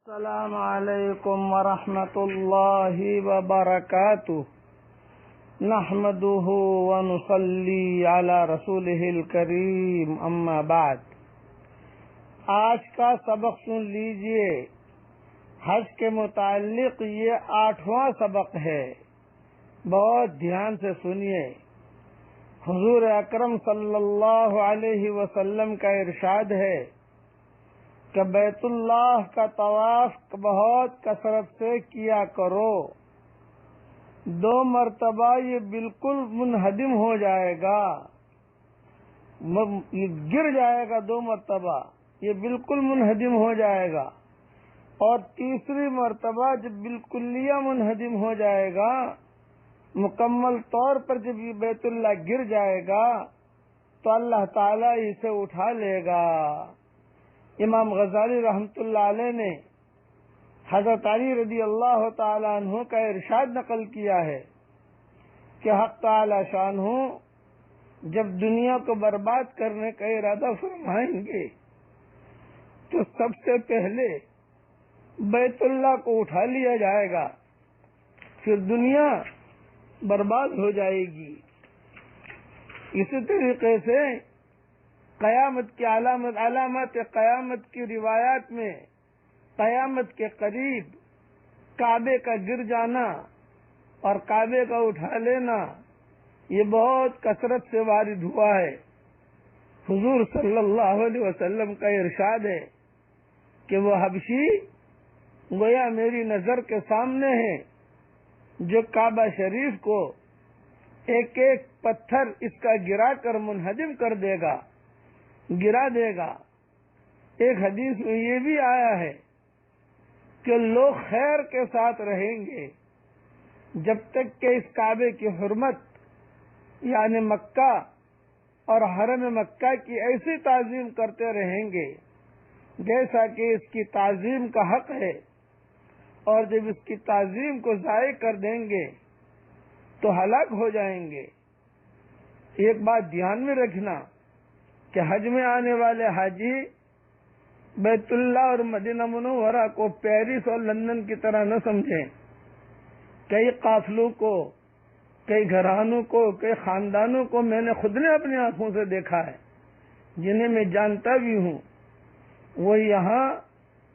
السلام علیکم ورحمۃ اللہ وبرکاتہ نحمده ونصلی علی رسولہ الکریم اما بعد۔ آج کا سبق سن لیجئے۔ حج کے متعلق یہ 8واں سبق ہے، بہت دھیان سے سنیے۔ حضور اکرم صلی اللہ علیہ وسلم کا ارشاد ہے کہ بیت اللہ کا طواف بہت کثرت سے کیا کرو، 2 مرتبہ یہ بالکل منہدم ہو جائے گا، یہ گر جائے گا، 2 مرتبہ یہ بالکل منہدم ہو جائے گا، اور تیسری مرتبہ جب بالکلیہ منہدم ہو جائے گا، مکمل طور پر جب یہ بیت اللہ گر جائے گا تو اللہ تعالیٰ اسے اٹھا لے گا۔ امام غزالی رحمۃ اللہ علیہ نے حضرت علی رضی اللہ تعالی عنہ کا ارشاد نقل کیا ہے کہ حق تعالی شانہ جب دنیا کو برباد کرنے کا ارادہ فرمائیں گے تو سب سے پہلے بیت اللہ کو اٹھا لیا جائے گا، پھر دنیا برباد ہو جائے گی۔ اسی طریقے سے قیامت کی علامات قیامت کی روایات میں قیامت کے قریب کعبے کا گر جانا اور کعبے کا اٹھا لینا یہ بہت کثرت سے وارد ہوا ہے۔ حضور صلی اللہ علیہ وسلم کا ارشاد ہے کہ وہ حبشی گویا میری نظر کے سامنے ہے جو کعبہ شریف کو ایک ایک پتھر اس کا گرا کر منہدم کر دے گا، گرا دے گا۔ ایک حدیث میں یہ بھی آیا ہے کہ لوگ خیر کے ساتھ رہیں گے جب تک کہ اس کعبے کی حرمت یعنی مکہ اور حرم مکہ کی ایسی تعظیم کرتے رہیں گے جیسا کہ اس کی تعظیم کا حق ہے، اور جب اس کی تعظیم کو ضائع کر دیں گے تو ہلاک ہو جائیں گے۔ ایک بات دھیان میں رکھنا کہ حج میں آنے والے حاجی بیت اللہ اور مدینہ منورہ کو پیرس اور لندن کی طرح نہ سمجھیں۔ کئی قافلوں کو، کئی گھرانوں کو، کئی خاندانوں کو میں نے خود نے اپنی آنکھوں سے دیکھا ہے، جنہیں میں جانتا بھی ہوں۔ وہ یہاں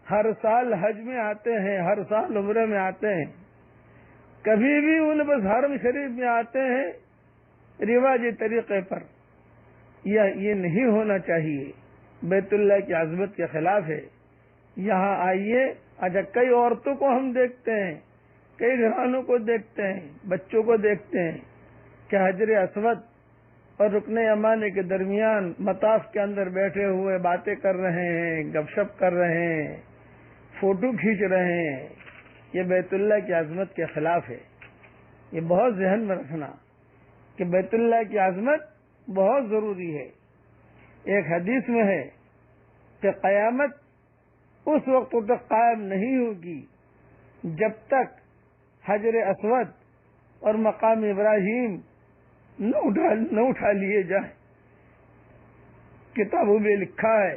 ہر سال حج میں آتے ہیں، ہر سال عمرے میں آتے ہیں، کبھی بھی ان بس حرم شریف میں آتے ہیں رواجی طریقے پر۔ یہ نہیں ہونا چاہیے، بیت اللہ کی عظمت کے خلاف ہے۔ یہاں آئیے، اچھا کئی عورتوں کو ہم دیکھتے ہیں، کئی گھرانوں کو دیکھتے ہیں، بچوں کو دیکھتے ہیں کہ حجر اسود اور رکن یمانی کے درمیان مطاف کے اندر بیٹھے ہوئے باتیں کر رہے ہیں، گپ شپ کر رہے ہیں، فوٹو کھینچ رہے ہیں۔ یہ بیت اللہ کی عظمت کے خلاف ہے۔ یہ بہت ذہن میں رکھنا کہ بیت اللہ کی عظمت بہت ضروری ہے۔ ایک حدیث میں ہے کہ قیامت اس وقت تک قائم نہیں ہوگی جب تک حجر اسود اور مقام ابراہیم نہ اٹھا لیے جائیں۔ کتابوں میں لکھا ہے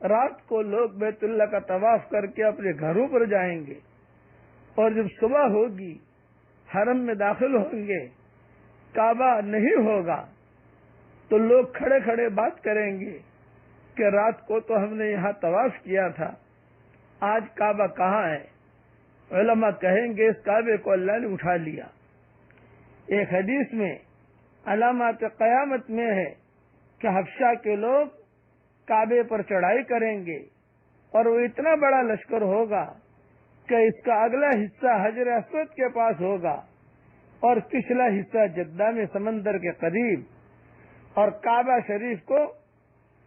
رات کو لوگ بیت اللہ کا طواف کر کے اپنے گھروں پر جائیں گے، اور جب صبح ہوگی حرم میں داخل ہوں گے، کعبہ نہیں ہوگا تو لوگ کھڑے کھڑے بات کریں گے کہ رات کو تو ہم نے یہاں طواف کیا تھا، آج کعبہ کہاں ہے؟ علماء کہیں گے اس کعبے کو اللہ نے اٹھا لیا۔ ایک حدیث میں علامات قیامت میں ہے کہ حبشہ کے لوگ کعبے پر چڑھائی کریں گے، اور وہ اتنا بڑا لشکر ہوگا کہ اس کا اگلا حصہ حجر اسود کے پاس ہوگا اور پچھلا حصہ جدہ میں سمندر کے قریب، اور کعبہ شریف کو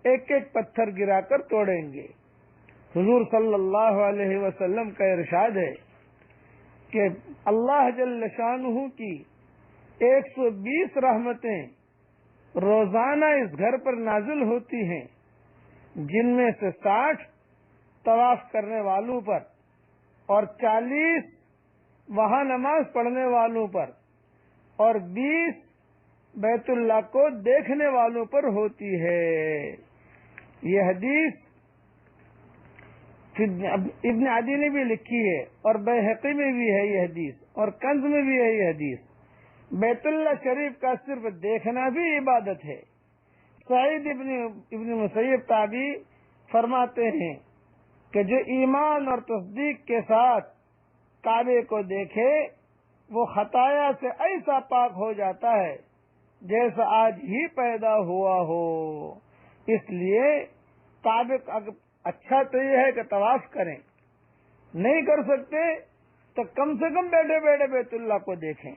ایک ایک پتھر گرا کر توڑیں گے۔ حضور صلی اللہ علیہ وسلم کا ارشاد ہے کہ اللہ جل شانہ کی 120 رحمتیں روزانہ اس گھر پر نازل ہوتی ہیں، جن میں سے 60 طواف کرنے والوں پر اور 40 وہاں نماز پڑھنے والوں پر اور 20 بیت اللہ کو دیکھنے والوں پر ہوتی ہے۔ یہ حدیث ابن عدی نے بھی لکھی ہے اور بیہقی میں بھی ہے یہ حدیث اور کنز میں بھی ہے یہ حدیث. بیت اللہ شریف کا صرف دیکھنا بھی عبادت ہے. سعید ابن مسیب تابعی فرماتے ہیں کہ جو ایمان اور تصدیق کے ساتھ کعبے کو دیکھے وہ خطایا سے ایسا پاک ہو جاتا ہے جیسا آج ہی پیدا ہوا ہو. اس لیے کعبے اچھا تو یہ ہے کہ طواف کریں، نہیں کر سکتے تو کم سے کم بیٹھے بیٹھے بیت اللہ کو دیکھیں.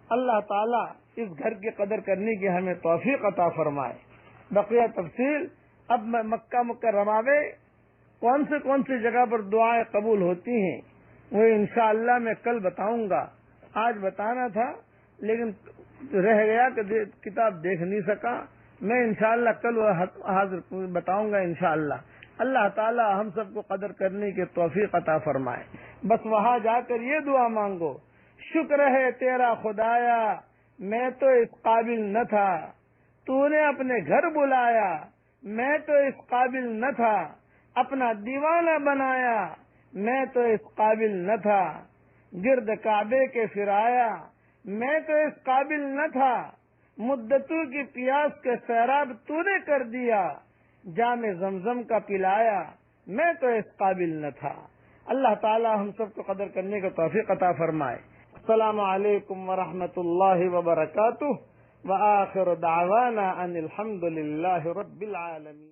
اللہ تعالیٰ اس گھر کی قدر کرنے کی ہمیں توفیق عطا فرمائے. بقیہ تفصیل اب میں مکہ مکرمہ میں کون سی جگہ پر دعائیں قبول ہوتی ہیں وہ انشاءاللہ میں کل بتاؤں گا. آج بتانا تھا لیکن رہ گیا کہ کتاب دیکھ نہیں سکا. میں انشاءاللہ کل وہ حاضر بتاؤں گا انشاءاللہ. اللہ تعالی ہم سب کو قدر کرنے کی توفیق عطا فرمائے. بس وہاں جا کر یہ دعا مانگو، شکر ہے تیرا خدایا میں تو اس قابل نہ تھا، تو نے اپنے گھر بلایا میں تو اس قابل نہ تھا، اپنا دیوانہ بنایا میں تو اس قابل نہ تھا، گرد کعبے کے پھرایا میں تو اس قابل نہ تھا، مدتوں کی پیاس کے سیراب تو نے کر دیا، جام زمزم کا پلایا میں تو اس قابل نہ تھا. اللہ تعالی ہم سب کو قدر کرنے کا توفیق عطا فرمائے. السلام علیکم ورحمۃ اللہ وبرکاتہ وآخر دعوانا ان الحمد للہ رب العالمین.